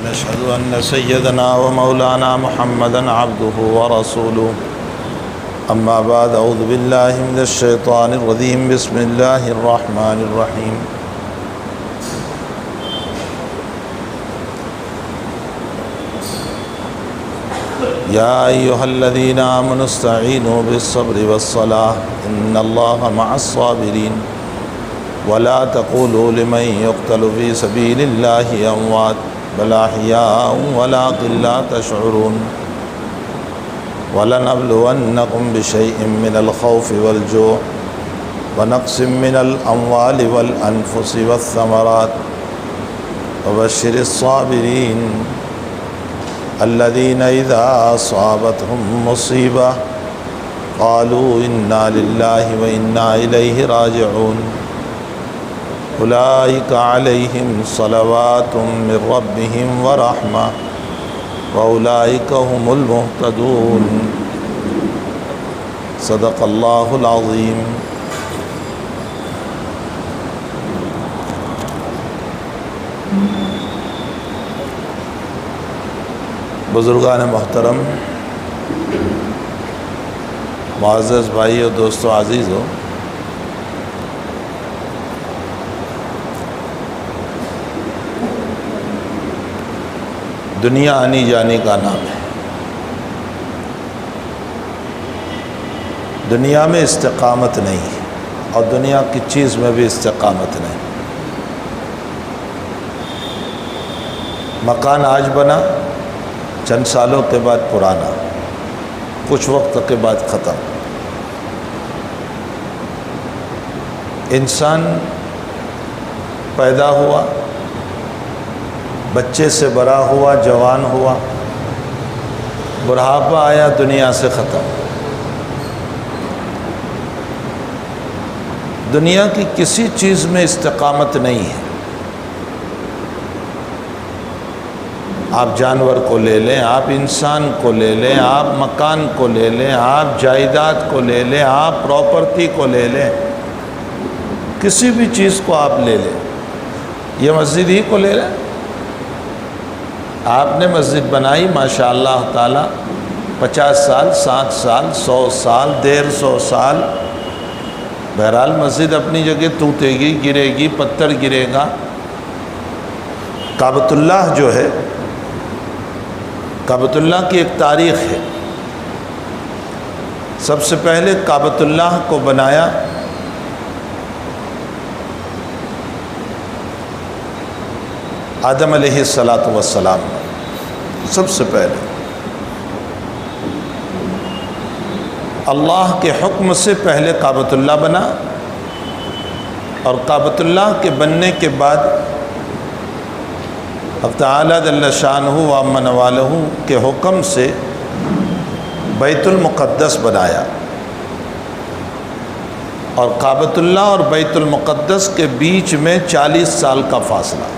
نشهد أن سيدنا ومولانا محمدا عبده ورسوله أما بعد أعوذ بالله من الشيطان الرجيم بسم الله الرحمن الرحيم يا أيها الذين آمنوا استعينوا بالصبر والصلاة إن الله مع الصابرين ولا تقولوا لمن يقتل في سبيل الله أموات بل أحياء ولكن لا تشعرون ولنبلونكم بشيء من الخوف والجوع ونقص من الأموال والأنفس والثمرات وبشر الصابرين الذين إذا أصابتهم مصيبة قالوا إنا لله وإنا إليه راجعون أولئك عليهم صلوات من ربهم ورحمة وأولئك هم المهتدون صدق الله العظيم۔ بزرگان محترم، معزز بھائی اور دوستو عزیز ہو، دنیا آنی جانے کا نام ہے۔ دنیا میں استقامت نہیں اور دنیا کی چیز میں بھی استقامت نہیں۔ مکان آج بنا، چند سالوں کے بعد پرانا، کچھ وقت کے بعد ختم۔ انسان پیدا ہوا، بچے سے بڑا ہوا، جوان ہوا، بڑھاپا آیا، دنیا سے ختم۔ دنیا کی کسی چیز میں استقامت نہیں ہے۔ آپ جانور کو لے لیں، آپ انسان کو لے لیں، آپ مکان کو لے لیں، آپ جائیداد کو لے لیں، آپ پراپرٹی کو لے لیں، کسی بھی چیز کو آپ لے لیں، یہ مسجد ہی کو لے لیں۔ آپ نے مسجد بنائی ماشاء اللہ تعالی، 50 سال، 60 سال، 100 سال، 150 سال، بہرحال مسجد اپنی جگہ ٹوٹے گی، گرے گی، پتھر گرے گا۔ کعبۃ اللہ جو ہے، کعبۃ اللہ کی ایک تاریخ ہے۔ سب سے پہلے کعبۃ اللہ کو بنایا آدم علیہ السلام نے، سب سے پہلے اللہ کے حکم سے پہلے کعبۃ اللہ بنا، اور کعبۃ اللہ کے بننے کے بعد حق تعالیٰ جل شانہ و عم نوالہ کے حکم سے بیت المقدس بنایا، اور کعبۃ اللہ اور بیت المقدس کے بیچ میں 40 سال کا فاصلہ۔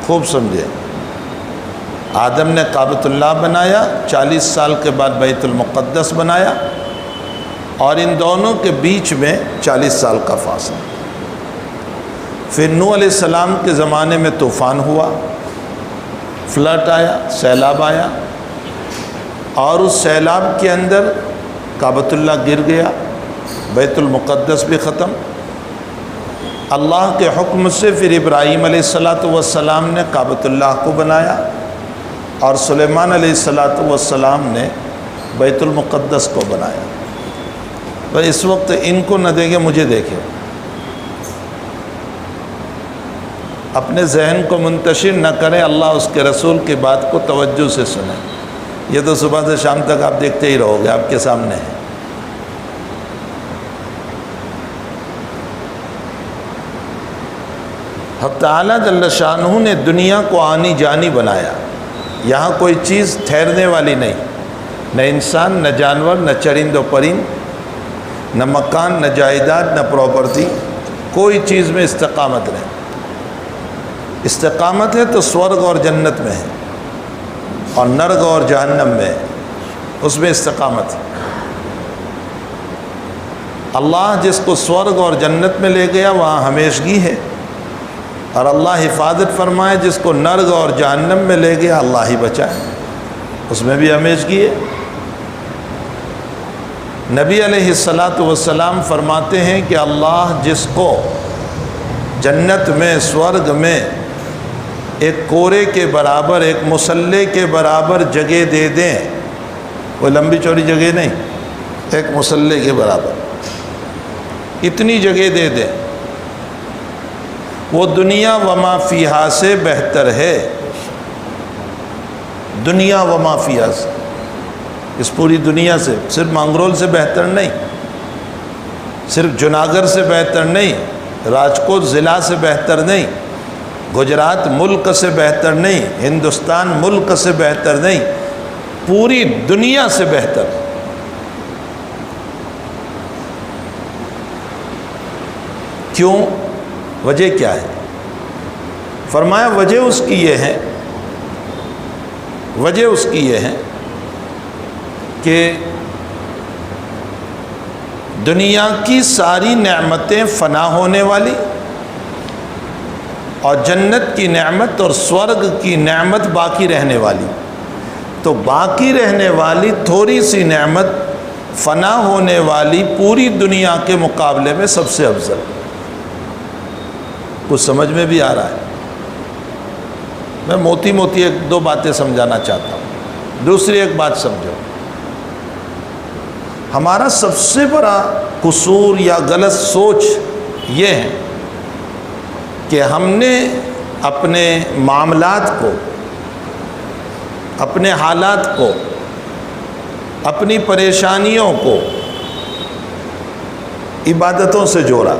خوب سمجھے، آدم نے کعبۃ اللہ بنایا، 40 سال کے بعد بیت المقدس بنایا، اور ان دونوں کے بیچ میں 40 سال کا فاصلہ۔ پھر نوح علیہ السلام کے زمانے میں طوفان ہوا، فلڈ آیا، سیلاب آیا، اور اس سیلاب کے اندر کعبۃ اللہ گر گیا، بیت المقدس بھی ختم۔ اللہ کے حکم سے پھر ابراہیم علیہ السلام نے کعبۃ اللہ کو بنایا، اور سلیمان علیہ السلام نے بیت المقدس کو بنایا۔ تو اس وقت ان کو نہ دیکھیں، مجھے دیکھیں، اپنے ذہن کو منتشر نہ کریں، اللہ اس کے رسول کی بات کو توجہ سے سنیں۔ یہ تو صبح سے شام تک آپ دیکھتے ہی رہو گے، آپ کے سامنے ہے۔ حق تعالیٰ جل شانہ نے دنیا کو آنی جانی بنایا، یہاں کوئی چیز ٹھہرنے والی نہیں، نہ انسان، نہ جانور، نہ چرند و پرند، نہ مکان، نہ جائیداد، نہ پراپرٹی، کوئی چیز میں استقامت نہیں۔ استقامت ہے تو سورگ اور جنت میں ہے، اور نرگ اور جہنم میں ہے، اس میں استقامت ہے۔ اللہ جس کو سورگ اور جنت میں لے گیا وہاں ہمیشگی ہے، اور اللہ حفاظت فرمائے جس کو نرگ اور جہنم میں لے گیا اللہ ہی بچائے، اس میں بھی ہمیشگی ہے۔ نبی علیہ السلام فرماتے ہیں کہ اللہ جس کو جنت میں، سورگ میں ایک کورے کے برابر، ایک مصلے کے برابر جگہ دے دیں، کوئی لمبی چوڑی جگہ نہیں، ایک مصلے کے برابر اتنی جگہ دے دیں، وہ دنیا وما فیہا سے بہتر ہے۔ دنیا وما فیہا سے، اس پوری دنیا سے، صرف مانگرول سے بہتر نہیں، صرف جوناگڑھ سے بہتر نہیں، راجکوٹ ضلع سے بہتر نہیں، گجرات ملک سے بہتر نہیں، ہندوستان ملک سے بہتر نہیں، پوری دنیا سے بہتر۔ کیوں؟ وجہ کیا ہے؟ فرمایا وجہ اس کی یہ ہے، وجہ اس کی یہ ہے کہ دنیا کی ساری نعمتیں فنا ہونے والی، اور جنت کی نعمت اور سورگ کی نعمت باقی رہنے والی۔ تو باقی رہنے والی تھوڑی سی نعمت فنا ہونے والی پوری دنیا کے مقابلے میں سب سے افضل۔ کچھ سمجھ میں بھی آ رہا ہے؟ میں موٹی موٹی ایک دو باتیں سمجھانا چاہتا ہوں۔ دوسری ایک بات سمجھو، ہمارا سب سے بڑا قصور یا غلط سوچ یہ ہے کہ ہم نے اپنے معاملات کو، اپنے حالات کو، اپنی پریشانیوں کو عبادتوں سے جوڑا۔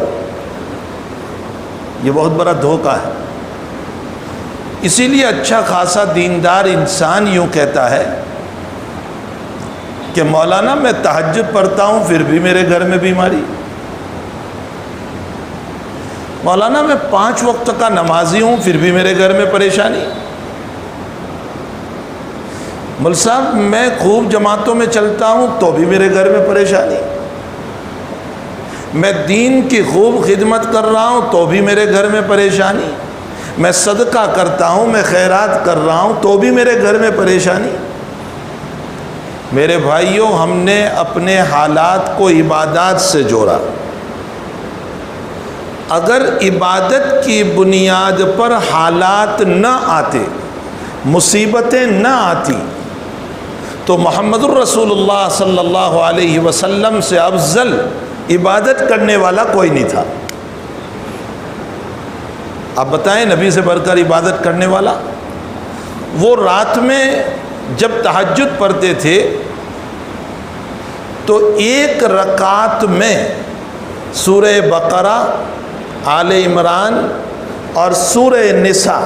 یہ بہت بڑا دھوکہ ہے۔ اسی لیے اچھا خاصا دیندار انسان یوں کہتا ہے کہ مولانا میں تہجد پڑھتا ہوں پھر بھی میرے گھر میں بیماری، مولانا میں 5 وقت کا نمازی ہوں پھر بھی میرے گھر میں پریشانی، مول صاحب میں خوب جماعتوں میں چلتا ہوں تو بھی میرے گھر میں پریشانی، میں دین کی خوب خدمت کر رہا ہوں تو بھی میرے گھر میں پریشانی، میں صدقہ کرتا ہوں، میں خیرات کر رہا ہوں تو بھی میرے گھر میں پریشانی۔ میرے بھائیوں، ہم نے اپنے حالات کو عبادات سے جوڑا۔ اگر عبادت کی بنیاد پر حالات نہ آتے، مصیبتیں نہ آتی، تو محمد الرسول اللہ صلی اللہ علیہ وسلم سے افضل عبادت کرنے والا کوئی نہیں تھا۔ آپ بتائیں نبی سے بڑھ کر عبادت کرنے والا؟ وہ رات میں جب تہجد پڑھتے تھے تو 1 رکعت میں سورہ بقرہ، آل عمران اور سورہ نساء،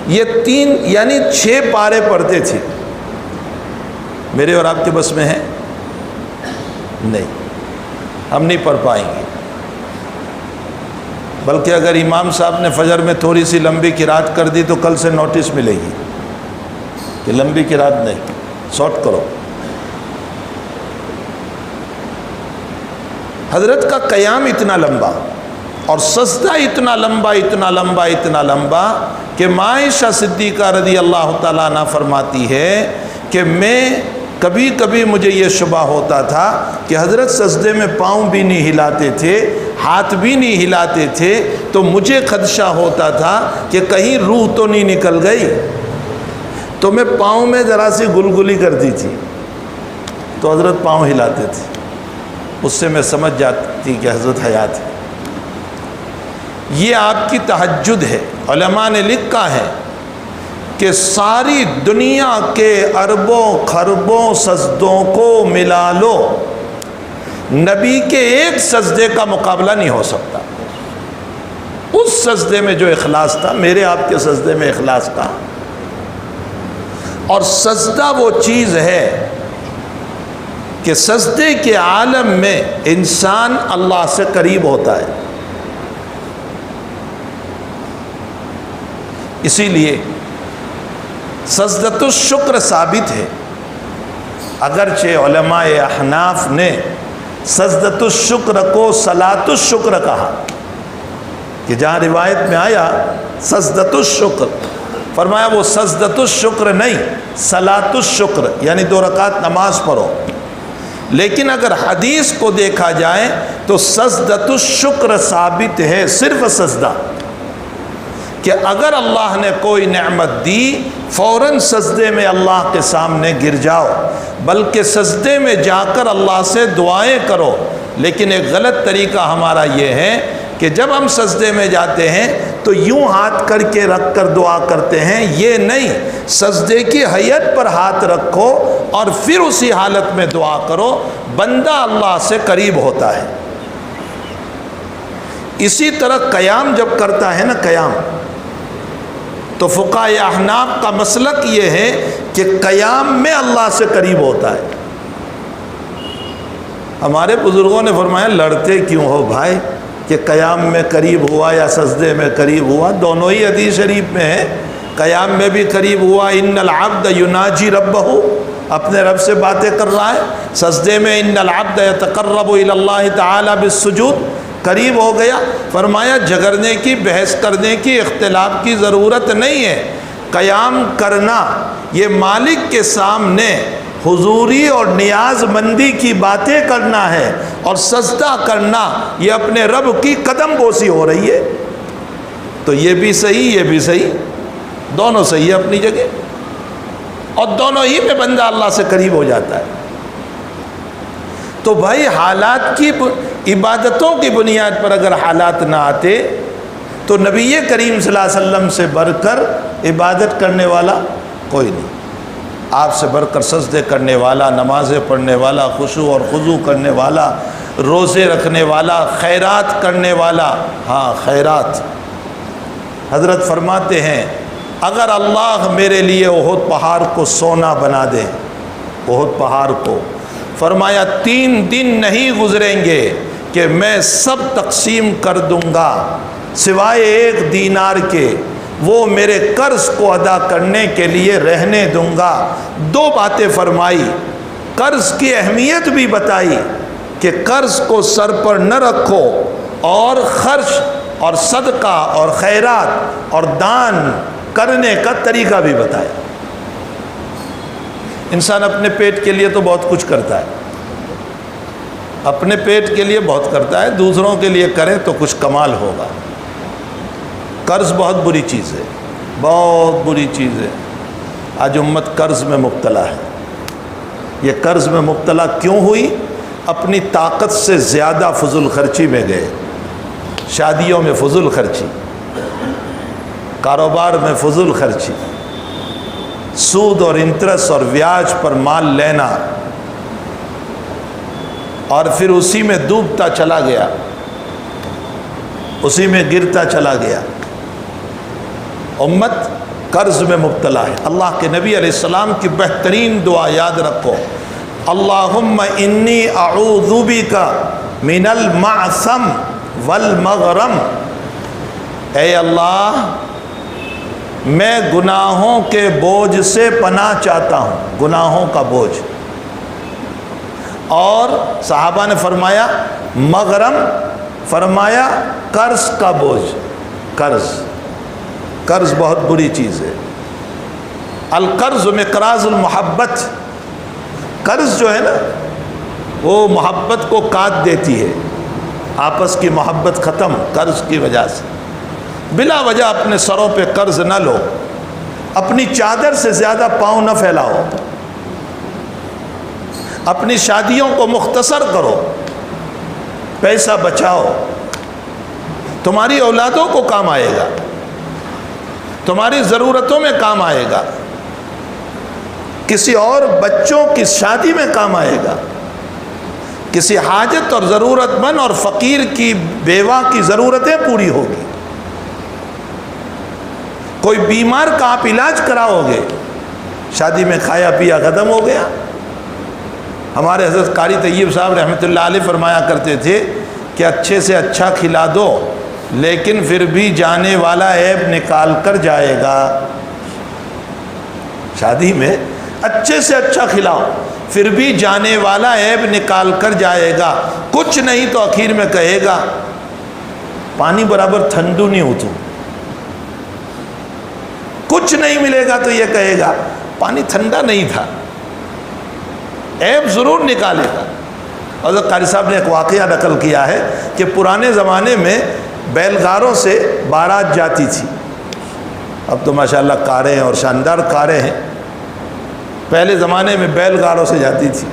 یہ 3 یعنی 6 پارے پڑھتے تھے۔ میرے اور آپ کے بس میں ہے؟ نہیں، ہم نہیں پڑھ پائیں گے۔ بلکہ اگر امام صاحب نے فجر میں تھوڑی سی لمبی قرات کر دی تو کل سے نوٹس ملے گی کہ لمبی قرات نہیں، شارٹ کرو۔ حضرت کا قیام اتنا لمبا اور سجدہ اتنا لمبا، اتنا لمبا، اتنا لمبا کہ عائشہ صدیقہ رضی اللہ تعالیٰ عنہ فرماتی ہے کہ میں کبھی کبھی مجھے یہ شبہ ہوتا تھا کہ حضرت سجدے میں پاؤں بھی نہیں ہلاتے تھے، ہاتھ بھی نہیں ہلاتے تھے، تو مجھے خدشہ ہوتا تھا کہ کہیں روح تو نہیں نکل گئی، تو میں پاؤں میں ذرا سی گلگلی کرتی تھی تو حضرت پاؤں ہلاتے تھے، اس سے میں سمجھ جاتی کہ حضرت حیات ہے۔ یہ آپ کی تہجد ہے۔ علماء نے لکھا ہے کہ ساری دنیا کے اربوں خربوں سجدوں کو ملا لو، نبی کے ایک سجدے کا مقابلہ نہیں ہو سکتا۔ اس سجدے میں جو اخلاص تھا، میرے آپ کے سجدے میں اخلاص کا، اور سجدہ وہ چیز ہے کہ سجدے کے عالم میں انسان اللہ سے قریب ہوتا ہے۔ اسی لیے سجدۃ الشکر ثابت ہے، اگرچہ علماء احناف نے سجدۃ الشکر کو صلاۃ الشکر کہا، کہ جہاں روایت میں آیا سجدۃ الشکر، فرمایا وہ سجدۃ الشکر نہیں، صلاۃ الشکر، یعنی 2 رکعت نماز پڑھو۔ لیکن اگر حدیث کو دیکھا جائے تو سجدۃ الشکر ثابت ہے، صرف سجدہ، کہ اگر اللہ نے کوئی نعمت دی فوراً سجدے میں اللہ کے سامنے گر جاؤ، بلکہ سجدے میں جا کر اللہ سے دعائیں کرو۔ لیکن ایک غلط طریقہ ہمارا یہ ہے کہ جب ہم سجدے میں جاتے ہیں تو یوں ہاتھ کر کے رکھ کر دعا کرتے ہیں، یہ نہیں، سجدے کی حیت پر ہاتھ رکھو اور پھر اسی حالت میں دعا کرو، بندہ اللہ سے قریب ہوتا ہے۔ اسی طرح قیام جب کرتا ہے نا، قیام، تو فقہائے احناف کا مسلک یہ ہے کہ قیام میں اللہ سے قریب ہوتا ہے۔ ہمارے بزرگوں نے فرمایا لڑتے کیوں ہو بھائی کہ قیام میں قریب ہوا یا سجدے میں قریب ہوا، دونوں ہی حدیث شریف میں ہے۔ قیام میں بھی قریب ہوا، ان العبد یناجی ربہ، اپنے رب سے باتیں کر رہا ہے۔ سجدے میں ان العبد یتقرب الی اللہ تعالی بالسجود، قریب ہو گیا۔ فرمایا جھگڑنے کی، بحث کرنے کی، اختلاف کی ضرورت نہیں ہے۔ قیام کرنا یہ مالک کے سامنے حضوری اور نیاز مندی کی باتیں کرنا ہے، اور سجدہ کرنا یہ اپنے رب کی قدم بوسی ہو رہی ہے۔ تو یہ بھی صحیح، یہ بھی صحیح، دونوں صحیح ہے اپنی جگہ، اور دونوں ہی میں بندہ اللہ سے قریب ہو جاتا ہے۔ تو بھائی حالات کی، عبادتوں کی بنیاد پر اگر حالات نہ آتے تو نبی کریم صلی اللہ علیہ وسلم سے بڑھ کر عبادت کرنے والا کوئی نہیں، آپ سے بڑھ کر سجدے کرنے والا، نمازیں پڑھنے والا، خشوع اور خضوع کرنے والا، روزے رکھنے والا، خیرات کرنے والا۔ ہاں خیرات، حضرت فرماتے ہیں اگر اللہ میرے لیے احد پہاڑ کو سونا بنا دے، احد پہاڑ کو، فرمایا 3 دن نہیں گزریں گے کہ میں سب تقسیم کر دوں گا سوائے 1 دینار کے، وہ میرے قرض کو ادا کرنے کے لیے رہنے دوں گا۔ 2 باتیں فرمائی، قرض کی اہمیت بھی بتائی کہ قرض کو سر پر نہ رکھو، اور خرچ اور صدقہ اور خیرات اور دان کرنے کا طریقہ بھی بتایا۔ انسان اپنے پیٹ کے لیے تو بہت کچھ کرتا ہے، اپنے پیٹ کے لیے بہت کرتا ہے، دوسروں کے لیے کرے تو کچھ کمال ہوگا۔ قرض بہت بری چیز ہے، بہت بری چیز ہے۔ آج امت قرض میں مبتلا ہے۔ یہ قرض میں مبتلا کیوں ہوئی؟ اپنی طاقت سے زیادہ فضول خرچی میں گئے، شادیوں میں فضول خرچی، کاروبار میں فضول خرچی، سود اور انٹرسٹ اور بیاج پر مال لینا، اور پھر اسی میں ڈوبتا چلا گیا، اسی میں گرتا چلا گیا۔ امت قرض میں مبتلا ہے۔ اللہ کے نبی علیہ السلام کی بہترین دعا یاد رکھو، اللہم انی اعوذ بک من المعثم والمغرم، اے اللہ میں گناہوں کے بوجھ سے پناہ چاہتا ہوں، گناہوں کا بوجھ۔ اور صحابہ نے فرمایا مغرم، فرمایا قرض کا بوجھ، قرض، قرض بہت بری چیز ہے۔ القرض مقراض المحبت، قرض جو ہے نا وہ محبت کو کاٹ دیتی ہے، آپس کی محبت ختم قرض کی وجہ سے۔ بلا وجہ اپنے سروں پہ قرض نہ لو، اپنی چادر سے زیادہ پاؤں نہ پھیلاؤ، اپنی شادیوں کو مختصر کرو، پیسہ بچاؤ، تمہاری اولادوں کو کام آئے گا، تمہاری ضرورتوں میں کام آئے گا، کسی اور بچوں کی شادی میں کام آئے گا، کسی حاجت اور ضرورت مند اور فقیر کی بیوہ کی ضرورتیں پوری ہوگی، کوئی بیمار کا آپ علاج کراؤ گے، شادی میں کھایا پیا ختم ہو گیا۔ ہمارے حضرت قاری طیب صاحب رحمۃ اللہ علیہ فرمایا کرتے تھے کہ اچھے سے اچھا کھلا دو لیکن پھر بھی جانے والا عیب نکال کر جائے گا۔ شادی میں اچھے سے اچھا کھلاؤ، پھر بھی جانے والا عیب نکال کر جائے گا، کچھ نہیں تو آخر میں کہے گا پانی برابر ٹھنڈو نہیں ہو تو کچھ نہیں ملے گا تو یہ کہے گا پانی ٹھنڈا نہیں تھا، عیب ضرور نکالے گا۔ حضرت قاری صاحب نے ایک واقعہ نقل کیا ہے کہ پرانے زمانے میں بیل گاروں سے بارات جاتی تھی، اب تو ماشاءاللہ کاریں اور شاندار کاریں ہیں، پہلے زمانے میں بیل گاروں سے جاتی تھی۔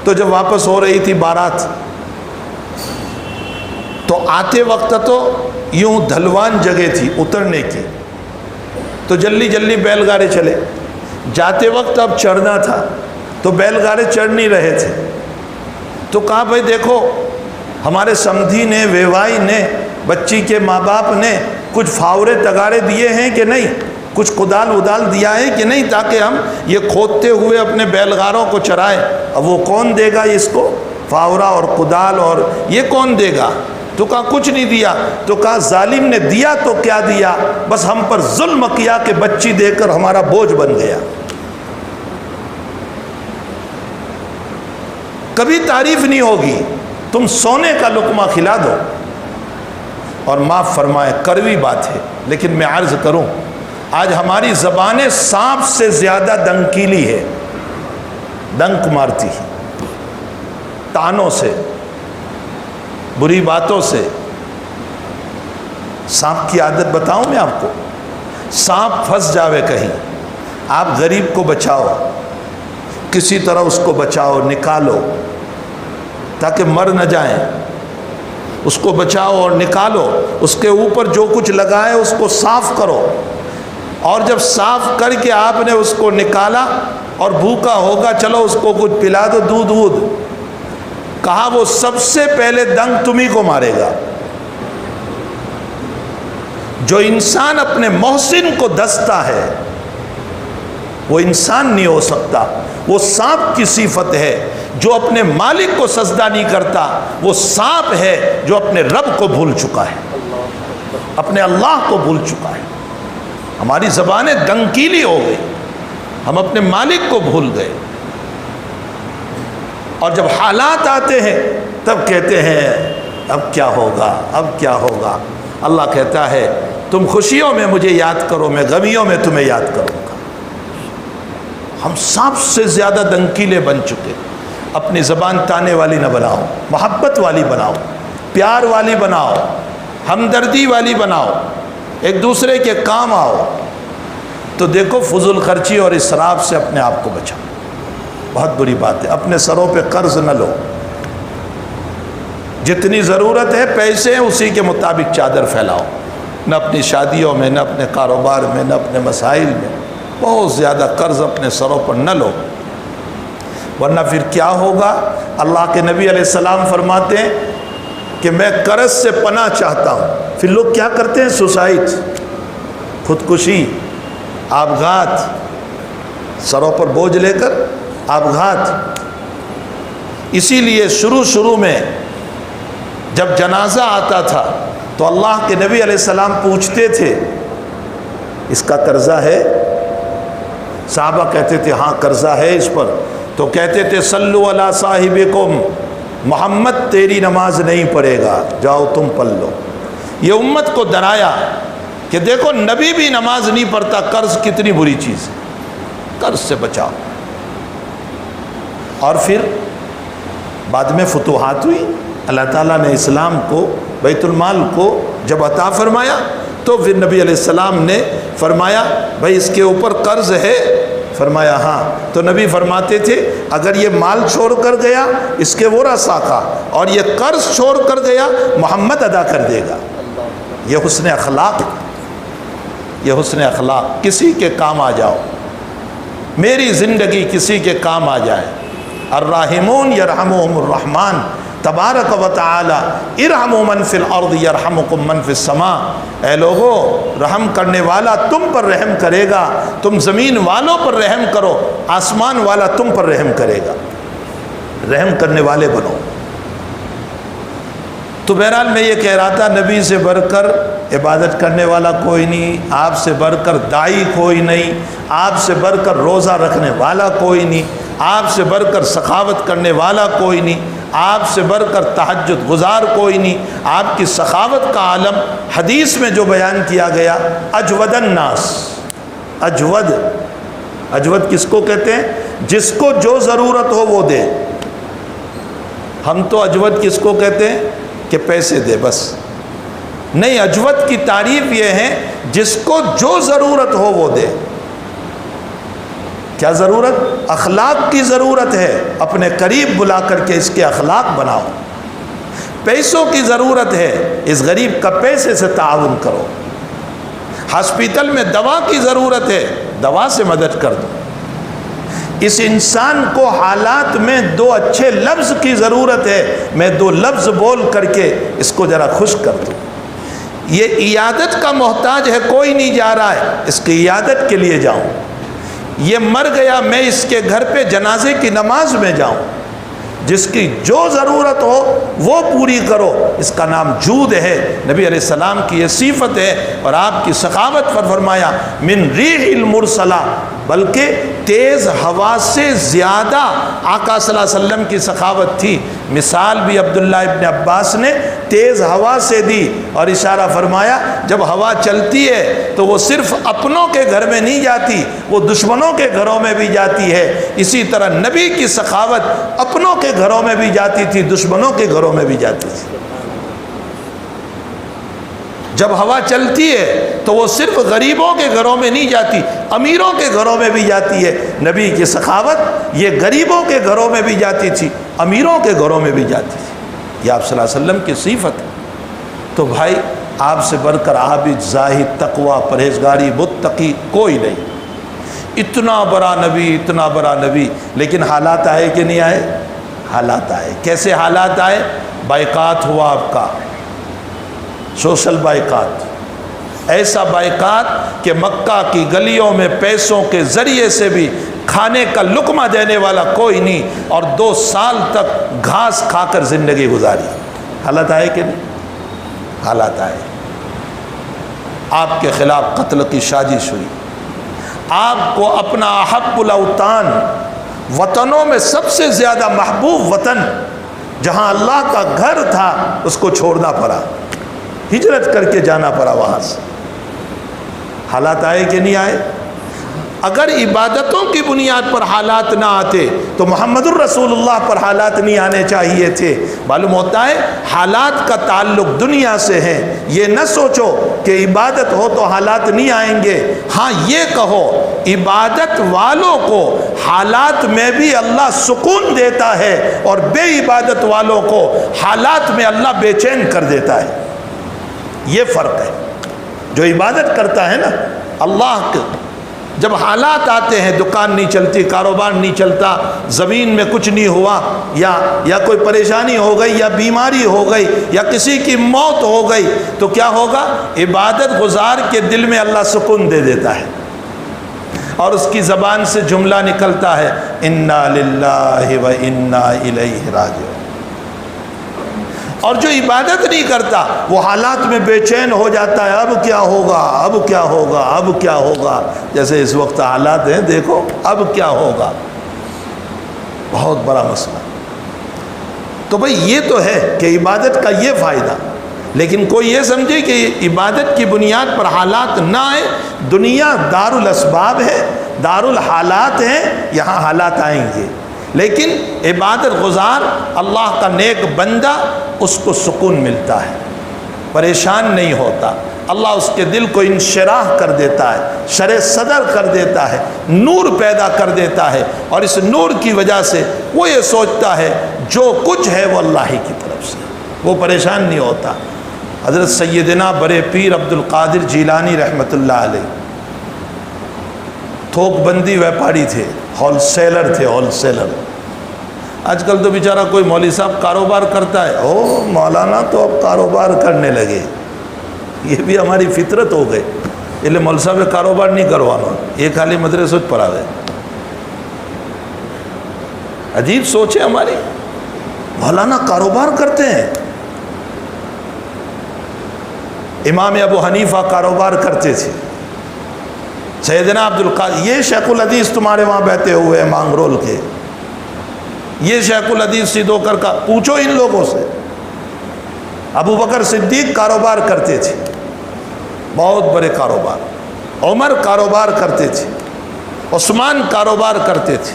تو جب واپس ہو رہی تھی بارات تو آتے وقت تو یوں ڈھلوان جگہ تھی اترنے کی، تو جلدی جلدی بیل گارے چلے، جاتے وقت اب چڑھنا تھا تو بیل گارے چڑھ نہیں رہے تھے، تو کہا بھائی دیکھو ہمارے سمدھی نے، ویوائی نے، بچی کے ماں باپ نے کچھ فاورے تگارے دیے ہیں کہ نہیں، کچھ کدال ودال دیا ہے کہ نہیں، تاکہ ہم یہ کھودتے ہوئے اپنے بیل گاروں کو چرائیں۔ اب وہ کون دے گا اس کو فاورا اور کدال، اور یہ کون دے گا؟ تو کہا کچھ نہیں دیا۔ تو کہا ظالم نے دیا تو کیا دیا، بس ہم پر ظلم کیا کہ بچی دے کر ہمارا بوجھ بن گیا۔ کبھی تعریف نہیں ہوگی، تم سونے کا لقمہ کھلا دو اور معاف فرمائے، کڑوی بات ہے لیکن میں عرض کروں آج ہماری زبانیں سانپ سے زیادہ ڈنکیلی ہے، ڈنک مارتی ہے، تانوں سے، بری باتوں سے۔ سانپ کی عادت بتاؤں میں آپ کو، سانپ پھنس جاوے کہیں، آپ غریب کو بچاؤ، کسی طرح اس کو بچاؤ، نکالو تاکہ مر نہ جائیں، اس کو بچاؤ اور نکالو، اس کے اوپر جو کچھ لگا ہے اس کو صاف کرو، اور جب صاف کر کے آپ نے اس کو نکالا اور بھوکا ہوگا چلو اس کو کچھ پلا دو، دودھ وودھ، کہا وہ سب سے پہلے ڈنک تمہیں کو مارے گا۔ جو انسان اپنے محسن کو دستا ہے وہ انسان نہیں ہو سکتا، وہ سانپ کی صفت ہے۔ جو اپنے مالک کو سجدہ نہیں کرتا وہ سانپ ہے جو اپنے رب کو بھول چکا ہے، اپنے اللہ کو بھول چکا ہے۔ ہماری زبانیں ڈنکیلی ہو گئی، ہم اپنے مالک کو بھول گئے، اور جب حالات آتے ہیں تب کہتے ہیں اب کیا ہوگا، اب کیا ہوگا۔ اللہ کہتا ہے تم خوشیوں میں مجھے یاد کرو، میں غمیوں میں تمہیں یاد کروں گا۔ ہم سانپ سے زیادہ ڈنکیلے بن چکے۔ اپنی زبان تانے والی نہ بناؤ، محبت والی بناؤ، پیار والی بناؤ، ہمدردی والی بناؤ، ایک دوسرے کے کام آؤ۔ تو دیکھو فضول خرچی اور اسراف سے اپنے آپ کو بچاؤ، بہت بری بات ہے۔ اپنے سروں پہ قرض نہ لو، جتنی ضرورت ہے پیسے ہیں اسی کے مطابق چادر پھیلاؤ، نہ اپنی شادیوں میں، نہ اپنے کاروبار میں، نہ اپنے مسائل میں بہت زیادہ قرض اپنے سروں پر نہ لو، ورنہ پھر کیا ہوگا۔ اللہ کے نبی علیہ السلام فرماتے ہیں کہ میں قرض سے پناہ چاہتا ہوں۔ پھر لوگ کیا کرتے ہیں؟ سوسائڈ، خودکشی، آبگھات، سروں پر بوجھ لے کر آبگھات۔ اسی لیے شروع میں جب جنازہ آتا تھا تو اللہ کے نبی علیہ السلام پوچھتے تھے اس کا قرضہ ہے؟ صحابہ کہتے تھے ہاں قرضہ ہے اس پر، تو کہتے تھے صلو علی صاحبکم، محمد تیری نماز نہیں پڑھے گا، جاؤ تم پڑھ لو۔ یہ امت کو ڈرایا کہ دیکھو نبی بھی نماز نہیں پڑھتا، قرض کتنی بری چیز ہے، قرض سے بچاؤ۔ اور پھر بعد میں فتوحات ہوئی، اللہ تعالیٰ نے اسلام کو، بیت المال کو جب عطا فرمایا تو پھر نبی علیہ السلام نے فرمایا بھائی اس کے اوپر قرض ہے؟ فرمایا ہاں۔ تو نبی فرماتے تھے اگر یہ مال چھوڑ کر گیا اس کے ورثاء کا، اور یہ قرض چھوڑ کر گیا محمد ادا کر دے گا۔ یہ حسن اخلاق، یہ حسن اخلاق، کسی کے کام آ جاؤ، میری زندگی کسی کے کام آ جائے۔ الراحمون یرحمہم الرحمن تبارک و تعالی ارحموا من فی الارض یرحمکم من فی السماء۔ اے لوگو رحم کرنے والا تم پر رحم کرے گا، تم زمین والوں پر رحم کرو، آسمان والا تم پر رحم کرے گا۔ رحم کرنے والے بنو۔ تو بہرحال میں یہ کہہ رہا تھا نبی سے بڑھ کر عبادت کرنے والا کوئی نہیں، آپ سے بڑھ کر داعی کوئی نہیں، آپ سے بڑھ کر روزہ رکھنے والا کوئی نہیں، آپ سے بڑھ کر سخاوت کرنے والا کوئی نہیں، آپ سے بڑھ کر تہجد گزار کوئی نہیں. آپ کی سخاوت کا عالم حدیث میں جو بیان کیا گیا، اجود الناس. اجود، اجود کس کو کہتے ہیں؟ جس کو جو ضرورت ہو وہ دے. ہم تو اجود کس کو کہتے ہیں کہ پیسے دے بس. نہیں، اجود کی تعریف یہ ہے جس کو جو ضرورت ہو وہ دے. کیا ضرورت؟ اخلاق کی ضرورت ہے، اپنے قریب بلا کر کے اس کے اخلاق بناؤ. پیسوں کی ضرورت ہے، اس غریب کا پیسے سے تعاون کرو. ہاسپٹل میں دوا کی ضرورت ہے، دوا سے مدد کر دو. اس انسان کو حالات میں دو اچھے لفظ کی ضرورت ہے، میں دو لفظ بول کر کے اس کو ذرا خوش کر دوں. یہ عیادت کا محتاج ہے، کوئی نہیں جا رہا ہے، اس کی عیادت کے لیے جاؤں. یہ مر گیا، میں اس کے گھر پہ جنازے کی نماز میں جاؤں. جس کی جو ضرورت ہو وہ پوری کرو. اس کا نام جود ہے. نبی علیہ السلام کی یہ صفت ہے. اور آپ کی سخاوت پر فرمایا من ریح المرسلہ، بلکہ تیز ہوا سے زیادہ آقا صلی اللہ علیہ وسلم کی سخاوت تھی. مثال بھی عبداللہ ابن عباس نے تیز ہوا سے دی اور اشارہ فرمایا جب ہوا چلتی ہے تو وہ صرف اپنوں کے گھر میں نہیں جاتی، وہ دشمنوں کے گھروں میں بھی جاتی ہے. اسی طرح نبی کی سخاوت اپنوں کے گھروں میں بھی جاتی تھی، دشمنوں کے گھروں میں بھی جاتی تھی. جب ہوا چلتی ہے تو وہ صرف غریبوں کے گھروں میں نہیں جاتی، امیروں کے گھروں میں بھی جاتی ہے. نبی کی سخاوت یہ غریبوں کے گھروں میں بھی جاتی تھی، امیروں کے گھروں میں بھی جاتی تھی. یہ آپ صلی اللہ علیہ وسلم کی صفت ہے. تو بھائی آپ سے بڑھ کر عابد، زاہد، تقوی، پرہیزگاری، متقی کوئی نہیں. اتنا بڑا نبی، اتنا بڑا نبی، لیکن حالات آئے کہ نہیں آئے؟ حالات آئے. کیسے حالات آئے؟ بائیکاٹ ہوا آپ کا، سوشل بائیکاٹ. ایسا بائیکاٹ کہ مکہ کی گلیوں میں پیسوں کے ذریعے سے بھی کھانے کا لقمہ دینے والا کوئی نہیں، اور 2 سال تک گھاس کھا کر زندگی گزاری. حالات آئے کہ نہیں؟ حالات آئے. آپ کے خلاف قتل کی سازش ہوئی. آپ کو اپنا احب الاوطان، وطنوں میں سب سے زیادہ محبوب وطن جہاں اللہ کا گھر تھا، اس کو چھوڑنا پڑا، ہجرت کر کے جانا پڑا وہاں سے. حالات آئے کہ نہیں آئے؟ اگر عبادتوں کی بنیاد پر حالات نہ آتے تو محمد الرسول اللہ پر حالات نہیں آنے چاہیے تھے. معلوم ہوتا ہے حالات کا تعلق دنیا سے ہے. یہ نہ سوچو کہ عبادت ہو تو حالات نہیں آئیں گے. ہاں یہ کہو عبادت والوں کو حالات میں بھی اللہ سکون دیتا ہے، اور بے عبادت والوں کو حالات میں اللہ بے چین کر دیتا ہے. یہ فرق ہے. جو عبادت کرتا ہے نا اللہ کے، جب حالات آتے ہیں، دکان نہیں چلتی، کاروبار نہیں چلتا، زمین میں کچھ نہیں ہوا، یا کوئی پریشانی ہو گئی، یا بیماری ہو گئی، یا کسی کی موت ہو گئی، تو کیا ہوگا؟ عبادت گزار کے دل میں اللہ سکون دے دیتا ہے، اور اس کی زبان سے جملہ نکلتا ہے انا للہ و انا الیہ راجعون. اور جو عبادت نہیں کرتا وہ حالات میں بے چین ہو جاتا ہے. اب کیا ہوگا، اب کیا ہوگا، اب کیا ہوگا. جیسے اس وقت حالات ہیں، دیکھو اب کیا ہوگا. بہت بڑا مسئلہ. تو بھئی یہ تو ہے کہ عبادت کا یہ فائدہ، لیکن کوئی یہ سمجھے کہ عبادت کی بنیاد پر حالات نہ آئے. دنیا دار الاسباب ہے، دار الحالات ہے، یہاں حالات آئیں گے، لیکن عبادت گزار اللہ کا نیک بندہ، اس کو سکون ملتا ہے، پریشان نہیں ہوتا. اللہ اس کے دل کو انشراح کر دیتا ہے، شرح صدر کر دیتا ہے، نور پیدا کر دیتا ہے، اور اس نور کی وجہ سے وہ یہ سوچتا ہے جو کچھ ہے وہ اللہ ہی کی طرف سے، وہ پریشان نہیں ہوتا. حضرت سیدنا برے پیر عبد القادر جیلانی رحمۃ اللہ علیہ تھوک بندی ویپاری تھے، ہول سیلر تھے، ہول سیلر. آج کل تو بیچارہ کوئی مولوی صاحب کاروبار کرتا ہے، او مولانا تو اب کاروبار کرنے لگے. یہ بھی ہماری فطرت ہو گئی. اس لیے مولوی صاحب کاروبار نہیں کروانا، یہ خالی مدرسے پڑھا گئے. عجیب سوچ ہے ہماری. مولانا کاروبار کرتے ہیں. امام ابو حنیفہ کاروبار کرتے تھے. سیدنا عبد القادر، یہ شیخ الحدیث تمہارے وہاں بیٹھے ہوئے ہیں مانگرول کے، یہ شیخ الحدیث سیدوکر کا پوچھو ان لوگوں سے۔ ابو بکر صدیق کاروبار کرتے تھے، بہت بڑے کاروبار، عمر کاروبار کرتے تھے، عثمان کاروبار کرتے تھے۔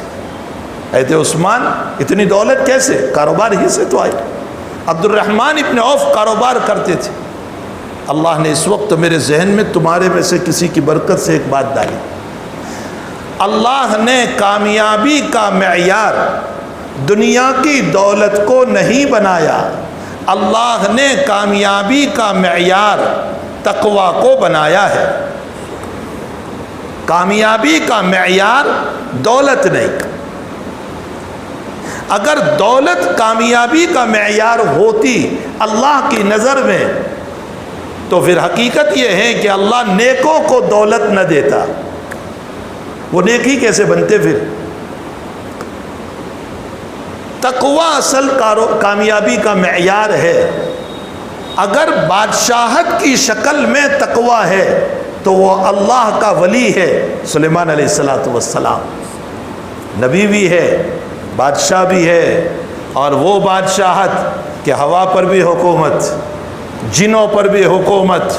حضرت عثمان اتنی دولت کیسے؟ کاروبار ہی سے تو آئی۔ عبد الرحمن ابن عوف کاروبار کرتے تھے۔ اللہ نے اس وقت میرے ذہن میں تمہارے میں سے کسی کی برکت سے ایک بات ڈالی۔ اللہ نے کامیابی کا معیار دنیا کی دولت کو نہیں بنایا، اللہ نے کامیابی کا معیار تقوی کو بنایا ہے۔ کامیابی کا معیار دولت نہیں۔ اگر دولت کامیابی کا معیار ہوتی اللہ کی نظر میں تو پھر حقیقت یہ ہے کہ اللہ نیکوں کو دولت نہ دیتا، وہ نیکی کیسے بنتے پھر؟ تقوی اصل کامیابی کا معیار ہے۔ اگر بادشاہت کی شکل میں تقوی ہے تو وہ اللہ کا ولی ہے۔ سلیمان علیہ السلام نبی بھی ہے، بادشاہ بھی ہے، اور وہ بادشاہت کہ ہوا پر بھی حکومت، جنوں پر بھی حکومت،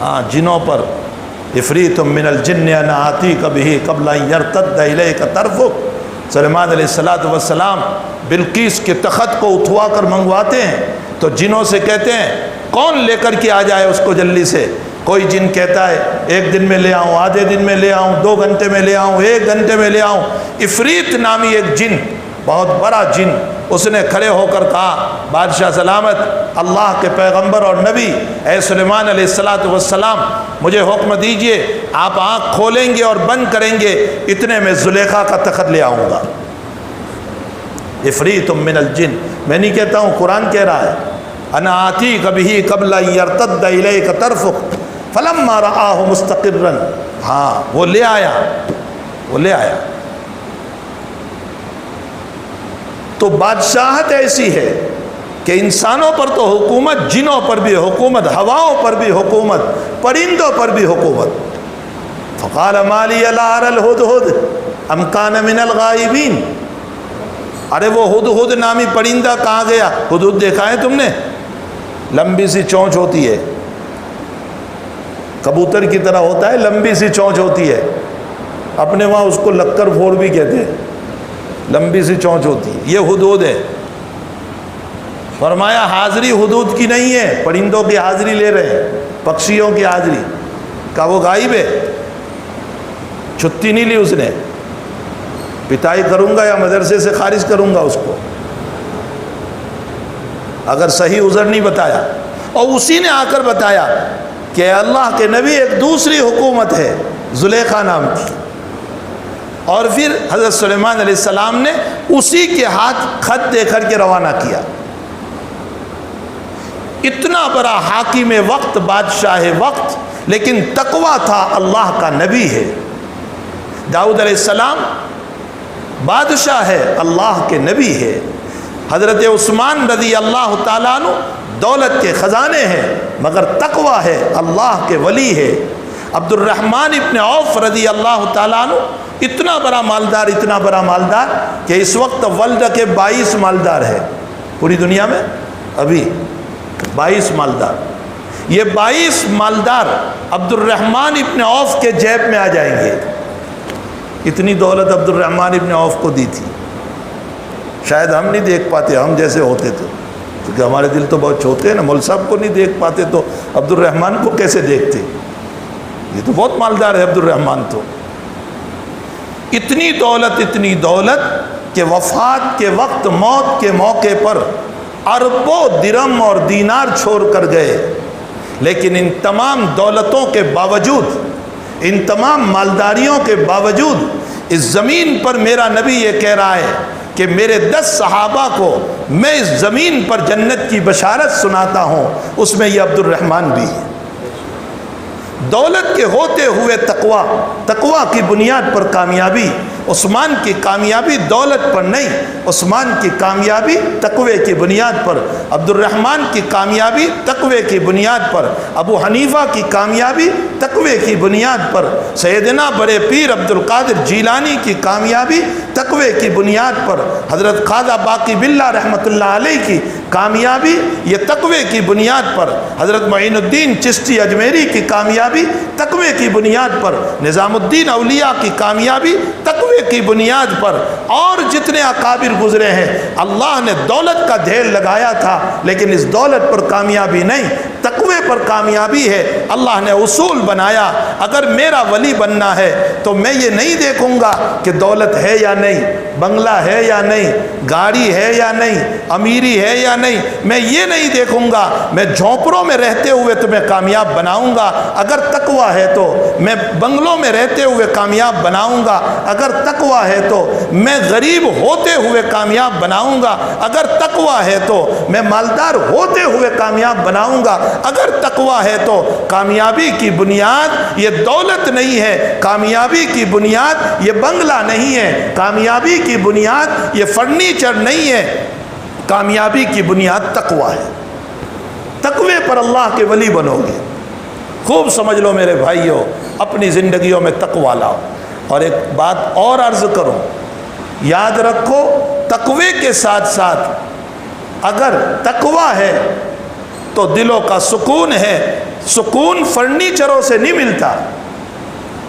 ہاں جنوں پر۔ عفریت من الجن انا آتیک بہ قبل ان یرتد الیک طرفک۔ سلیمان علیہ السلام بلقیس کے تخت کو اٹھوا کر منگواتے ہیں تو جنوں سے کہتے ہیں کون لے کر کے آ جائے اس کو جلدی سے۔ کوئی جن کہتا ہے 1 دن میں لے آؤں، آدھے دن میں لے آؤں، 2 گھنٹے میں لے آؤں، 1 گھنٹے میں لے آؤں۔ عفریت نامی ایک جن، بہت بڑا جن، اس نے کھڑے ہو کر کہا بادشاہ سلامت، اللہ کے پیغمبر اور نبی اے سلیمان علیہ السلام، مجھے حکم دیجئے، آپ آنکھ کھولیں گے اور بند کریں گے، اتنے میں زلیخا کا تخت لے آؤں گا۔ عفریت من الجن، میں نہیں کہتا ہوں، قرآن کہہ رہا ہے، انا آتیک بہ قبل ان یرتد الیک طرفک فلما رآہ مستقرا۔ ہاں وہ لے آیا، وہ لے آیا۔ تو بادشاہت ایسی ہے کہ انسانوں پر تو حکومت، جنوں پر بھی حکومت، ہواؤں پر بھی حکومت، پرندوں پر بھی حکومت۔ فقال ما لی لا اری الہدہد ام کان من الغائبین۔ ارے وہ ہدہد نامی پرندہ کہاں گیا؟ ہدہد دیکھا ہے تم نے؟ لمبی سی چونچ ہوتی ہے، کبوتر کی طرح ہوتا ہے، لمبی سی چونچ ہوتی ہے، اپنے وہاں اس کو لکر پھوڑ بھی کہتے ہیں، لمبی سی چونچ ہوتی ہے، یہ ہدہد ہے۔ فرمایا حاضری ہدہد کی نہیں ہے، پرندوں کی حاضری لے رہے ہیں، پکشیوں کی حاضری۔ کہا وہ غائب ہے، چھٹی نہیں لی اس نے، پٹائی کروں گا یا مدرسے سے خارج کروں گا اس کو اگر صحیح عذر نہیں بتایا۔ اور اسی نے آ کر بتایا کہ اللہ کے نبی ایک دوسری حکومت ہے زلیخا نام کی، اور پھر حضرت سلیمان علیہ السلام نے اسی کے ہاتھ خط دے کر کے روانہ کیا۔ اتنا بڑا حاکم وقت، بادشاہ وقت، لیکن تقوی تھا، اللہ کا نبی ہے۔ داؤد علیہ السلام بادشاہ ہے، اللہ کے نبی ہے۔ حضرت عثمان رضی اللہ تعالیٰ عنہ دولت کے خزانے ہیں مگر تقوی ہے، اللہ کے ولی ہے۔ عبد الرحمن ابن عوف رضی اللہ تعالیٰ عنہ اتنا بڑا مالدار، اتنا بڑا مالدار کہ اس وقت ورلڈ کے 22 مالدار ہے پوری دنیا میں، ابھی 22 مالدار۔ یہ 22 مالدار عبد الرحمن ابن عوف کے جیب میں آ جائیں گے۔ اتنی دولت عبد الرحمن ابن عوف کو دی تھی، شاید ہم نہیں دیکھ پاتے، ہم جیسے ہوتے تو، کیونکہ ہمارے دل تو بہت چھوٹے ہیں نا، مول صاحب کو نہیں دیکھ پاتے تو عبد الرحمن کو کیسے دیکھتے؟ یہ تو بہت مالدار ہے عبد الرحمن تو۔ اتنی دولت کہ وفات کے وقت، موت کے موقع پر اربوں درم اور دینار چھوڑ کر گئے، لیکن ان تمام دولتوں کے باوجود، ان تمام مالداریوں کے باوجود اس زمین پر میرا نبی یہ کہہ رہا ہے کہ میرے 10 صحابہ کو میں اس زمین پر جنت کی بشارت سناتا ہوں، اس میں یہ عبد الرحمن بھی ہے۔ دولت کے ہوتے ہوئے تقوی کی بنیاد پر کامیابی۔ عثمان کی کامیابی دولت پر نہیں، عثمان کی کامیابی تقوی کی بنیاد پر، عبد الرحمن کی کامیابی تقوی کی بنیاد پر، ابو حنیفہ کی کامیابی تقوی کی بنیاد پر، سیدنا بڑے پیر عبد القادر جیلانی کی کامیابی تقوی کی بنیاد پر، حضرت خواجہ باقی باللہ رحمۃ اللہ علیہ کی کامیابی یہ تقوی کی بنیاد پر، حضرت معین الدین چشتی اجمیری کی کامیابی تقوی کی بنیاد پر، نظام الدین اولیاء کی کامیابی تقوی کی بنیاد پر، اور جتنے اکابر گزرے ہیں اللہ نے دولت کا ڈھیر لگایا تھا لیکن اس دولت پر کامیابی نہیں، تقوی پر کامیابی ہے۔ اللہ نے اصول بنایا، اگر میرا ولی بننا ہے تو میں یہ نہیں دیکھوں گا کہ دولت ہے یا نہیں، بنگلہ ہے یا نہیں، گاڑی ہے یا نہیں، امیری ہے یا نہیں، میں یہ نہیں دیکھوں گا، میں جھونپڑوں میں رہتے ہوئے تمہیں کامیاب بناؤں گا اگر تقوی ہے تو، میں بنگلوں میں رہتے ہوئے کامیاب بناؤں گا اگر تقوی ہے تو، میں غریب ہوتے ہوئے کامیاب بناؤں گا اگر تقوی ہے تو، میں مالدار ہوتے ہوئے کامیاب بناؤں گا اگر تقوی ہے تو۔ کامیابی کی بنیاد یہ دولت نہیں ہے، کامیابی کی بنیاد یہ بنگلہ نہیں ہے، کامیابی کی بنیاد یہ فرنیچر نہیں ہے، کامیابی کی بنیاد تقوی ہے۔ تقوی پر اللہ کے ولی بنو گے۔ خوب سمجھ لو میرے بھائیوں، اپنی زندگیوں میں تقوی لاؤ۔ اور ایک بات اور عرض کروں، یاد رکھو تقوی کے ساتھ ساتھ اگر تقوی ہے تو دلوں کا سکون ہے، سکون فرنیچروں سے نہیں ملتا۔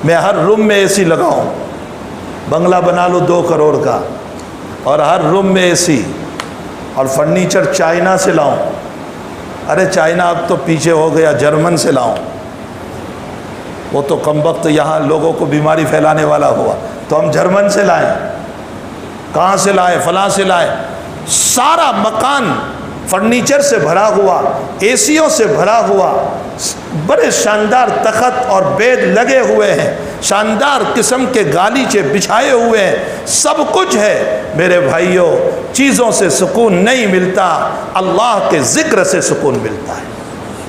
میں ہر روم میں اے سی لگاؤں، بنگلہ بنا لو 2 کروڑ کا، اور ہر روم میں اے سی، اور فرنیچر چائنا سے لاؤں، ارے چائنا اب تو پیچھے ہو گیا، جرمن سے لاؤں، وہ تو کم وقت یہاں لوگوں کو بیماری پھیلانے والا ہوا، تو ہم جرمن سے لائیں، کہاں سے لائے، فلاں سے لائے، سارا مکان فرنیچر سے بھرا ہوا، اے سیوں سے بھرا ہوا، بڑے شاندار تخت اور بیڈ لگے ہوئے ہیں، شاندار قسم کے گالیچے بچھائے ہوئے ہیں، سب کچھ ہے۔ میرے بھائیوں، چیزوں سے سکون نہیں ملتا، اللہ کے ذکر سے سکون ملتا ہے۔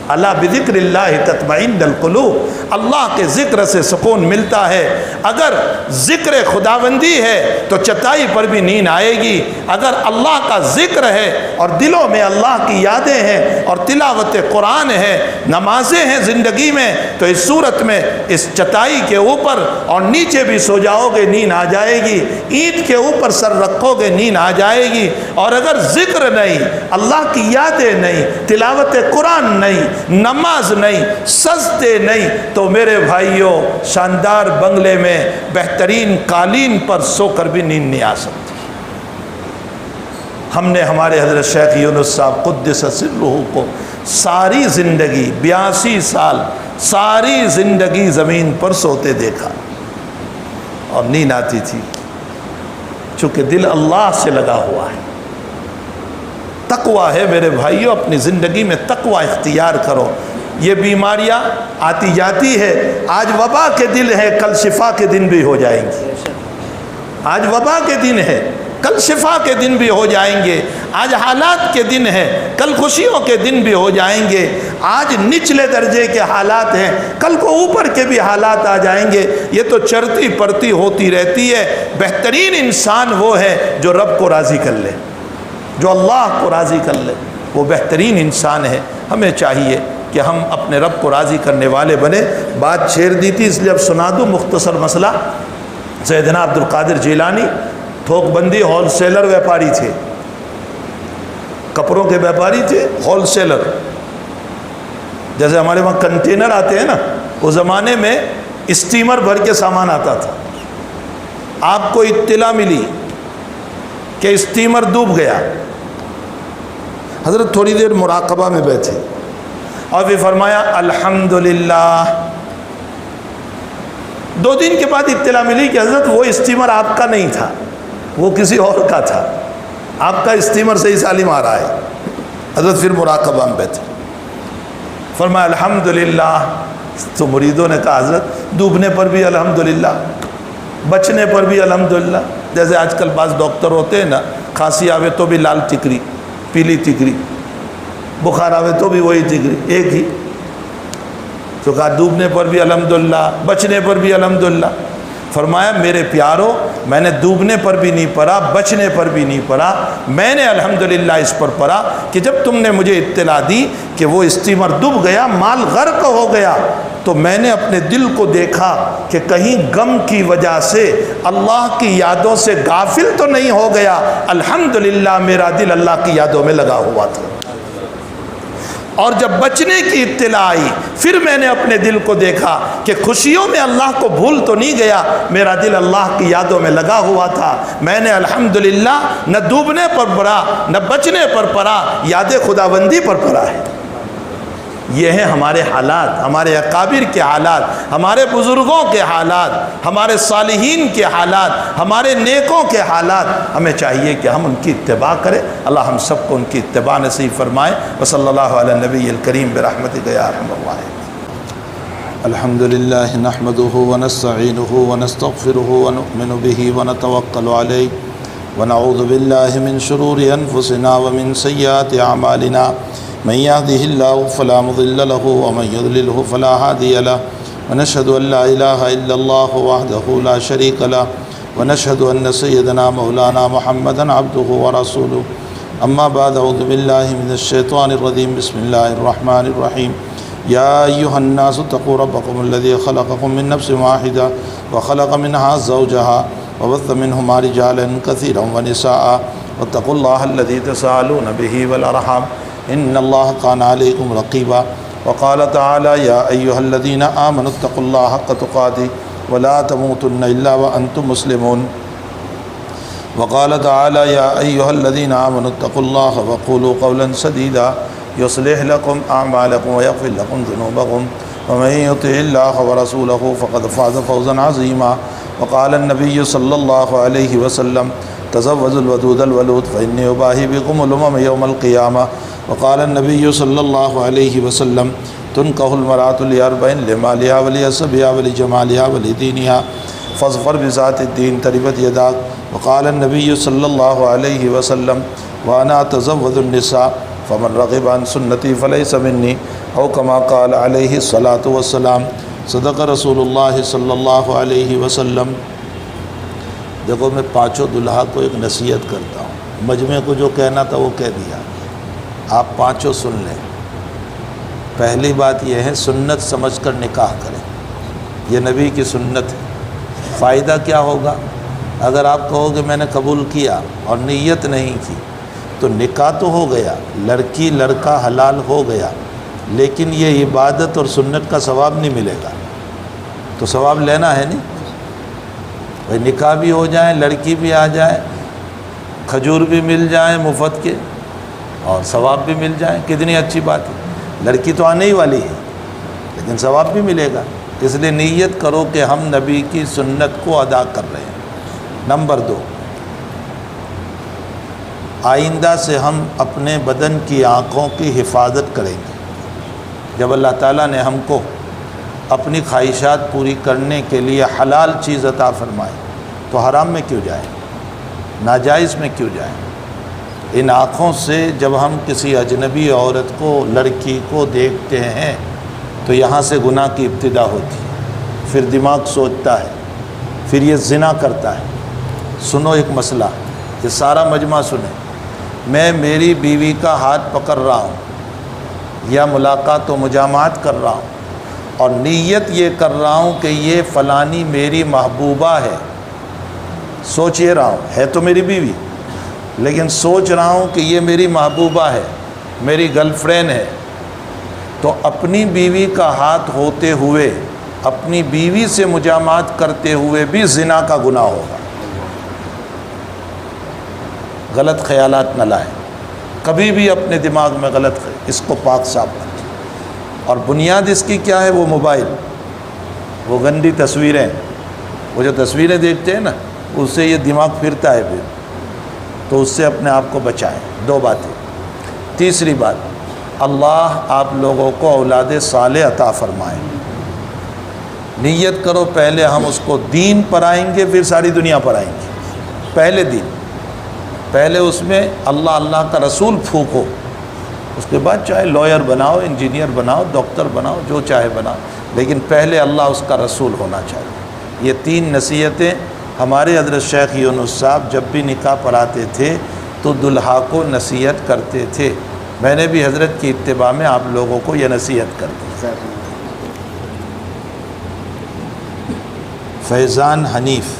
اللہ بذکر اللہ تطمئن القلوب، اللہ کے ذکر سے سکون ملتا ہے۔ اگر ذکر خداوندی ہے تو چٹائی پر بھی نیند آئے گی، اگر اللہ کا ذکر ہے اور دلوں میں اللہ کی یادیں ہیں اور تلاوت قرآن ہے، نمازیں ہیں زندگی میں، تو اس صورت میں اس چٹائی کے اوپر اور نیچے بھی سو جاؤ گے نیند آ جائے گی، اینٹ کے اوپر سر رکھو گے نیند آ جائے گی۔ اور اگر ذکر نہیں، اللہ کی یادیں نہیں، تلاوت قرآن نہیں، نماز نہیں، سجدے نہیں، تو میرے بھائیوں شاندار بنگلے میں بہترین قالین پر سو کر بھی نیند نہیں آ سکتی۔ ہم نے ہمارے حضرت شیخ یونس صاحب قدس سرہ کو ساری زندگی 82 سال ساری زندگی زمین پر سوتے دیکھا، اور نیند آتی تھی، چونکہ دل اللہ سے لگا ہوا ہے۔ تقوی ہے میرے بھائیوں، اپنی زندگی میں تقوی اختیار کرو۔ یہ بیماریاں آتی جاتی ہے، آج وبا کے دن ہے، کل شفا کے دن بھی ہو جائیں گے۔ آج وبا کے دن ہے، کل شفا کے دن بھی ہو جائیں گے۔ آج حالات کے دن ہے، کل خوشیوں کے دن بھی ہو جائیں گے۔ آج نچلے درجے کے حالات ہیں، کل کو اوپر کے بھی حالات آ جائیں گے۔ یہ تو چڑھتی پڑتی ہوتی رہتی ہے۔ بہترین انسان وہ ہے جو رب کو راضی کر لے، جو اللہ کو راضی کر لے، وہ بہترین انسان ہے۔ ہمیں چاہیے کہ ہم اپنے رب کو راضی کرنے والے بنے۔ بات چھیڑ دی تھی، اس لیے اب سنا دوں مختصر مسئلہ۔ سیدنا عبد القادر جیلانی تھوک بندی ہول سیلر ویپاری تھے، کپڑوں کے ویپاری تھے، ہول سیلر۔ جیسے ہمارے وہاں کنٹینر آتے ہیں نا، اس زمانے میں اسٹیمر بھر کے سامان آتا تھا۔ آپ کو اطلاع ملی کہ اسٹیمر ڈوب گیا، حضرت تھوڑی دیر مراقبہ میں بیٹھے اور پھر فرمایا الحمدللہ۔ 2 دن کے بعد اطلاع ملی کہ حضرت وہ اسٹیمر آپ کا نہیں تھا، وہ کسی اور کا تھا، آپ کا اسٹیمر صحیح سالم آ رہا ہے۔ حضرت پھر مراقبہ میں بیٹھے، فرمایا الحمدللہ۔ تو مریدوں نے کہا حضرت ڈوبنے پر بھی الحمدللہ، بچنے پر بھی الحمدللہ۔ جیسے آج کل بعض ڈاکٹر ہوتے ہیں نا، کھانسی آوے تو بھی لال ٹکری، پیلی ٹکری، بخار آوے تو بھی وہی ٹکری، ایک ہی۔ تو کہا ڈوبنے پر بھی الحمدللہ، بچنے پر بھی الحمدللہ۔ فرمایا میرے پیارو، میں نے ڈوبنے پر بھی نہیں پڑھا، بچنے پر بھی نہیں پڑھا، میں نے الحمدللہ اس پر پڑھا کہ جب تم نے مجھے اطلاع دی کہ وہ اسٹیمر ڈوب گیا، مال غرق ہو گیا، تو میں نے اپنے دل کو دیکھا کہ کہیں غم کی وجہ سے اللہ کی یادوں سے غافل تو نہیں ہو گیا۔ الحمدللہ میرا دل اللہ کی یادوں میں لگا ہوا تھا۔ اور جب بچنے کی اطلاع آئی، پھر میں نے اپنے دل کو دیکھا کہ خوشیوں میں اللہ کو بھول تو نہیں گیا، میرا دل اللہ کی یادوں میں لگا ہوا تھا۔ میں نے الحمدللہ نہ ڈوبنے پر پڑھا، نہ بچنے پر پڑھا، یاد خداوندی پر پڑھا ہے۔ یہ ہیں ہمارے حالات، ہمارے اکابر کے حالات، ہمارے بزرگوں کے حالات، ہمارے صالحین کے حالات، ہمارے نیکوں کے حالات۔ ہمیں چاہیے کہ ہم ان کی اتباع کریں۔ اللہ ہم سب کو ان کی اتباع نصیب فرمائے۔ وصلی اللہ علی النبی الکریم برحمتک یا ارحم الراحمین۔ الحمدللہ نحمده ونستعینه ونستغفره ونؤمن به ونتوکل علیہ ونعوذ باللہ من شرور انفسنا ومن سیئات اعمالنا، من يهده الله فلا مضل له ومن يضلله فلا هادي له، ونشهد أن لا إله إلا الله وحده لا شريك له، ونشهد أن سيدنا مولانا محمدا عبده ورسوله، أما بعد أعوذ بالله من الشيطان الرجيم، بسم الله الرحمن الرحيم، يا أيها الناس اتقوا ربكم الذي خلقكم من نفس واحدة وخلق منها زوجها وبث منهما رجالا كثيرا ونساء واتقوا الله الذي تساءلون به والأرحام ان اللہ کان علیکم رقیبا، وقال تعالی یا ایہا الذین آمنوا اتقوا اللہ حق تقاتہ ولا تموتن الا وانتم مسلمون، وقال تعالی یا ایہا الذین آمنوا اتقوا اللہ وقولوا قولا سدیدا یصلح لکم اعمالکم ویغفر لکم ذنوبکم ومن یطع اللہ ورسولہ فقد فاز فوزا عظیما، وقال النبی صلی اللہ علیہ وسلم تزوجوا الودود الولود فإني أباهي بكم الأمم يوم القيامة، وقال النبي صلى الله عليه وسلم تنكح المرأة لأربع، لمالها ولحسبها ولجمالها ولدينها فاظفر بذات الدين تربت يداك، وقال النبي صلى الله عليه وسلم وأنا أتزوج النساء فمن رغب عن سنتي فليس مني، أو كما قال عليه الصلاة والسلام۔ صدق رسول اللہ صلی اللہ علیہ وسلم۔ دیکھو میں پانچوں دلہا کو ایک نصیحت کرتا ہوں، مجمع کو جو کہنا تھا وہ کہہ دیا، آپ پانچوں سن لیں۔ پہلی بات یہ ہے سنت سمجھ کر نکاح کریں، یہ نبی کی سنت ہے۔ فائدہ کیا ہوگا؟ اگر آپ کہو کہ میں نے قبول کیا اور نیت نہیں کی تو نکاح تو ہو گیا، لڑکی لڑکا حلال ہو گیا، لیکن یہ عبادت اور سنت کا ثواب نہیں ملے گا، تو ثواب لینا ہے نہیں؟ بھائی نکاح بھی ہو جائیں، لڑکی بھی آ جائے، کھجور بھی مل جائیں مفت کے اور ثواب بھی مل جائیں، کتنی اچھی بات ہے۔ لڑکی تو آنے ہی والی ہے لیکن ثواب بھی ملے گا، اس لیے نیت کرو کہ ہم نبی کی سنت کو ادا کر رہے ہیں۔ نمبر 2، آئندہ سے ہم اپنے بدن کی آنکھوں کی حفاظت کریں گے۔ جب اللہ تعالیٰ نے ہم کو اپنی خواہشات پوری کرنے کے لیے حلال چیز عطا فرمائے تو حرام میں کیوں جائیں، ناجائز میں کیوں جائیں؟ ان آنکھوں سے جب ہم کسی اجنبی عورت کو، لڑکی کو دیکھتے ہیں تو یہاں سے گناہ کی ابتدا ہوتی ہے، پھر دماغ سوچتا ہے، پھر یہ زنا کرتا ہے۔ سنو ایک مسئلہ، یہ سارا مجمع سنیں۔ میں میری بیوی کا ہاتھ پکڑ رہا ہوں یا ملاقات و مجامعات کر رہا ہوں اور نیت یہ کر رہا ہوں کہ یہ فلانی میری محبوبہ ہے، سوچ یہ رہا ہوں، ہے تو میری بیوی لیکن سوچ رہا ہوں کہ یہ میری محبوبہ ہے، میری گرل فرینڈ ہے، تو اپنی بیوی کا ہاتھ ہوتے ہوئے اپنی بیوی سے مجامعات کرتے ہوئے بھی زنا کا گناہ ہوگا۔ غلط خیالات نہ لائیں، کبھی بھی اپنے دماغ میں غلط اس کو پاک صاف رکھیں۔ اور بنیاد اس کی کیا ہے؟ وہ موبائل، وہ گندی تصویریں، وہ جو تصویریں دیکھتے ہیں نا اس سے یہ دماغ پھرتا ہے، پھر تو اس سے اپنے آپ کو بچائیں۔ 2 باتیں۔ تیسری بات، اللہ آپ لوگوں کو اولاد صالح عطا فرمائے۔ نیت کرو پہلے ہم اس کو دین پڑھائیں گے پھر ساری دنیا پڑھائیں گے۔ پہلے دین، پہلے اس میں اللہ اللہ کا رسول پھونکو، اس کے بعد چاہے لائر بناؤ، انجینئر بناؤ، ڈاکٹر بناؤ، جو چاہے بناؤ، لیکن پہلے اللہ اس کا رسول ہونا چاہیے۔ یہ 3 نصیحتیں ہمارے حضرت شیخ یونس صاحب جب بھی نکاح پڑھاتے تھے تو دلہا کو نصیحت کرتے تھے. میں نے بھی حضرت کی اتباع میں آپ لوگوں کو یہ نصیحت کر دی. فیضان حنیف،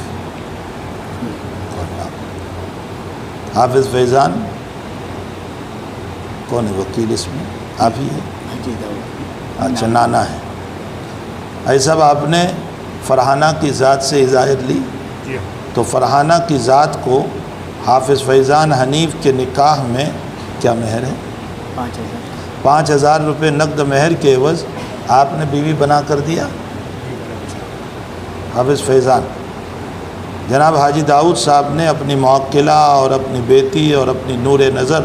حافظ فیضان کون ہے؟ وکیل اس میں آپ ہی ہے؟ اچھا، نانا ہے. ایسا آپ نے فرحانہ کی ذات سے اجازت لی تو فرحانہ کی ذات کو حافظ فیضان حنیف کے نکاح میں کیا مہر ہے؟ 5,000 روپے نقد مہر کے عوض آپ نے بیوی بنا کر دیا. حافظ فیضان جناب حاجی داؤد صاحب نے اپنی موکلہ اور اپنی بیٹی اور اپنی نور نظر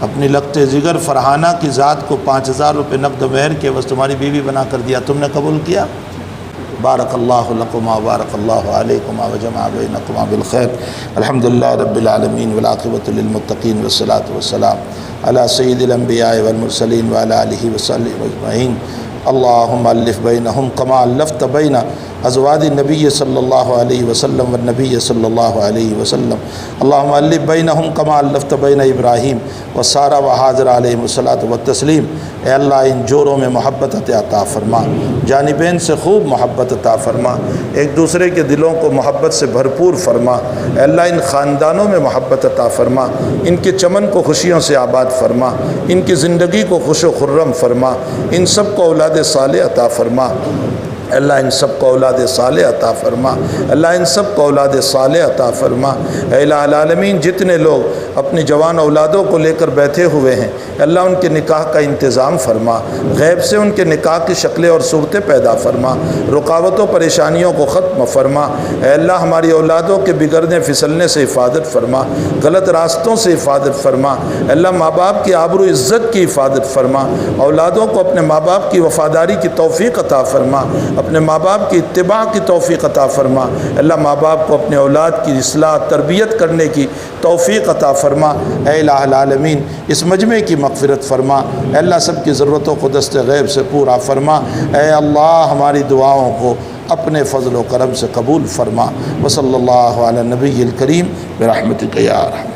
اپنی لقت جگر فرحانہ کی ذات کو 5,000 روپے نقد مہر کے عوض تمہاری بیوی بنا کر دیا. تم نے قبول کیا؟ بارک اللہ لکما بارک اللہ علیکما وجمع بینکما بالخیر. الحمدللہ رب العالمین والعاقبۃ للمتقین والصلاۃ والسلام علی سید الانبیاء والمرسلین وعلی آلہ وصحبہ اجمعین. اللہم الف بینہم کما الفت بین ازواج النبی صلی اللہ علیہ وسلم والنبی صلی اللہ علیہ وسلم. اللہم الف بینہم کما الفت بین ابراہیم وسارہ وحاضر علیہم الصلاۃ والتسلیم. اے اللہ ان جوڑوں میں محبت عطا فرما، جانبین سے خوب محبت عطا فرما، ایک دوسرے کے دلوں کو محبت سے بھرپور فرما. اے اللہ ان خاندانوں میں محبت عطا فرما، ان کے چمن کو خوشیوں سے آباد فرما، ان کی زندگی کو خوش و خرم فرما، ان سب کو اولاد صالح عطا فرما. اللہ ان سب کو اولاد صالح عطا فرما، اللہ ان سب کو اولاد صالح عطا فرما. اے الہ العالمین جتنے لوگ اپنی جوان اولادوں کو لے کر بیٹھے ہوئے ہیں اللہ ان کے نکاح کا انتظام فرما، غیب سے ان کے نکاح کی شکلیں اور صورتیں پیدا فرما، رکاوٹوں پریشانیوں کو ختم فرما. اے اللہ ہماری اولادوں کے بگڑنے پھسلنے سے حفاظت فرما، غلط راستوں سے حفاظت فرما. اے اللہ ماں باپ کی آبرو عزت کی حفاظت فرما، اولادوں کو اپنے ماں باپ کی وفاداری کی توفیق عطا فرما، اپنے ماں باپ کی اتباع کی توفیق عطا فرما. اللہ ماں باپ کو اپنے اولاد کی اصلاح تربیت کرنے کی توفیق عطا فرما. اے الہ العالمین اس مجمع کی مغفرت فرما. اے اللہ سب کی ضرورتوں کو دست غیب سے پورا فرما. اے اللہ ہماری دعاؤں کو اپنے فضل و کرم سے قبول فرما. وصلی اللہ علی نبی الکریم برحمتک یا ارحم